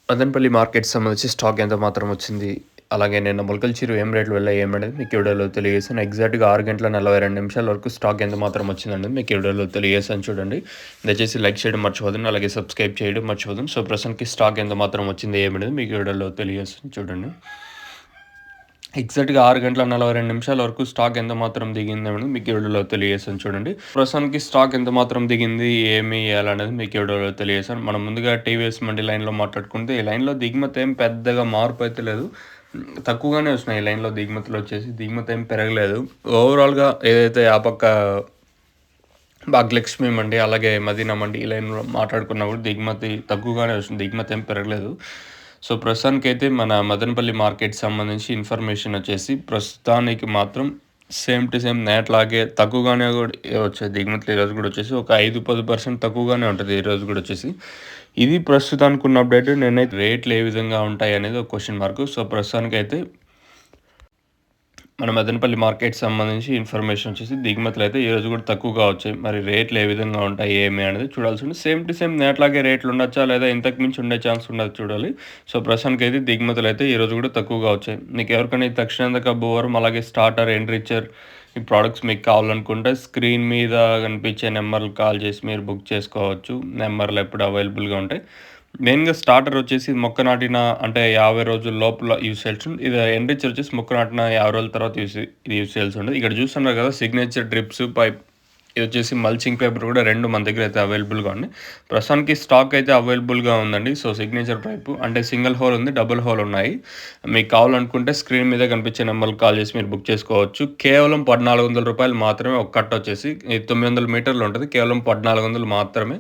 మదనపల్లి మార్కెట్‌కి సంబంధించి స్టాక్ ఎంత మాత్రం వచ్చింది? అలాగే నిన్న మొలకల ఏం రేట్లు వెళ్ళాయి ఏమనేది మీకు ఈ వీడియోలో తెలియజేశాను. ఎగ్జాక్ట్‌గా 6 గంటల 42 నిమిషాల వరకు స్టాక్ ఎంత మాత్రం వచ్చిందనేది మీకు ఈ వీడియోలో తెలియజేశాను చూడండి. దయచేసి లైక్ చేయడం మర్చిపోవద్దండి. అలాగే సబ్స్క్రైబ్ చేయడం మర్చిపోవద్దు. సో, ప్రస్తుతానికి స్టాక్ ఎంత మాత్రం వచ్చింది ఏమనేది మీకు ఈ వీడియోలో తెలియజేస్తాను చూడండి. ఎగ్జాక్ట్‌గా 6 గంటల 42 నిమిషాల వరకు స్టాక్ ఎంత మాత్రం దిగిందనేది మీకు ఈ వీడియోలో తెలియజేస్తాను చూడండి. ప్రస్తుతానికి స్టాక్ ఎంత మాత్రం దిగింది, ఏమి ఎలానేది మీకు ఈ వీడియోలో తెలియజేశాను. మనం ముందుగా టీవీఎస్ మండి లైన్‌లో మాట్లాడుకుంటే, ఈ లైన్‌లో దిగుమతి ఏం పెద్దగా మార్పు అయితే లేదు. తక్కువగానే వస్తున్నాయి ఈ లైన్‌లో దిగుమతి ఏం పెరగలేదు. ఓవరాల్‌గా ఏదైతే ఆ పక్క భాగ్యలక్ష్మి మండి, అలాగే మదీనా మండి ఈ లైన్‌లో మాట్లాడుకున్నా కూడా దిగుమతి తక్కువగానే వస్తుంది. దిగుమతి ఏం పెరగలేదు. సో, ప్రస్తుతానికైతే మన మదనపల్లి మార్కెట్‌కి సంబంధించి ఇన్ఫర్మేషన్ వచ్చేసి ప్రస్తుతానికి మాత్రం సేమ్ టు సేమ్ నేట్లాగే తక్కువగానే కూడా వచ్చాయి. దిగుమతులు ఈరోజు కూడా వచ్చేసి ఒక 5-10% తక్కువగానే ఉంటది ఈరోజు కూడా వచ్చేసి. ఇది ప్రస్తుతానికి ఉన్న అప్డేట్. నేనైతే రేట్లు ఏ విధంగా ఉంటాయి అనేది ఒక క్వెషన్ మార్క్. సో, ప్రస్తుతానికైతే మన మదనపల్లి మార్కెట్‌కి సంబంధించి ఇన్ఫర్మేషన్ వచ్చేసి దిగుమతులైతే ఈరోజు కూడా తక్కువగా వచ్చాయి. మరి రేట్లు ఏ విధంగా ఉంటాయి, ఏమి అనేది చూడాల్సి ఉంది. సేమ్ టు సేమ్ నేట్లాగే రేట్లు ఉండొచ్చా, లేదా ఇంతకు మించి ఉండే ఛాన్స్ ఉన్నది చూడాలి. సో, ప్రస్తుతానికైతే దిగుమతులైతే ఈరోజు కూడా తక్కువగా వచ్చాయి. మీకు ఎవరికైనా ఈ తక్షణందక భూవరం, అలాగే స్టార్టర్, ఎన్రిచర్ ఈ ప్రొడక్ట్స్ మీకు కావాలనుకుంటే స్క్రీన్ మీద కనిపించే నెంబర్‌కి కాల్ చేసి మీరు బుక్ చేసుకోవచ్చు. నెంబర్‌లు ఎప్పుడు అవైలబుల్‌గా ఉంటాయి. మెయిన్‌గా స్టార్టర్ వచ్చేసి మొక్క నాటిన అంటే 50 రోజుల లోపల యూజ్ చేయాల్సి ఉంటుంది. ఇది ఎన్రిచర్ వచ్చేసి మొక్క నాటిన 50 రోజుల తర్వాత యూజ్ చేయాల్సి ఉంటుంది. ఇక్కడ చూస్తున్నారు కదా, సిగ్నేచర్ డ్రిప్స్ పైప్, ఇది వచ్చేసి మల్చింగ్ పేపర్ కూడా 2 మన దగ్గర అయితే అవైలబుల్‌గా ఉన్నాయి. ప్రస్తుతానికి స్టాక్ అయితే అవైలబుల్‌గా ఉందండి. సో, సిగ్నేచర్ పైపు అంటే సింగిల్ హోల్ ఉంది, డబుల్ హోల్ ఉన్నాయి. మీకు కావాలనుకుంటే స్క్రీన్ మీద కనిపించే నెంబర్‌కి కాల్ చేసి మీరు బుక్ చేసుకోవచ్చు. కేవలం రూ. 1,400 మాత్రమే ఒక కట్ట వచ్చేసి. ఇది 900 మీటర్లు ఉంటుంది. కేవలం 1,400 మాత్రమే.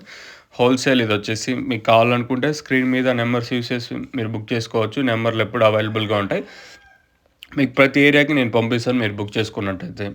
హోల్‌సేల్ ఇదొచ్చేసి. మీకు కావాలనుకుంటే స్క్రీన్ మీద నెంబర్స్ యూజ్ చేసి మీరు బుక్ చేసుకోవచ్చు. నెంబర్‌లు ఎప్పుడు అవైలబుల్‌గా ఉంటాయి. మీకు ప్రతి ఏరియాకి నేను పంపిస్తాను మీరు బుక్ చేసుకున్నట్టయితే.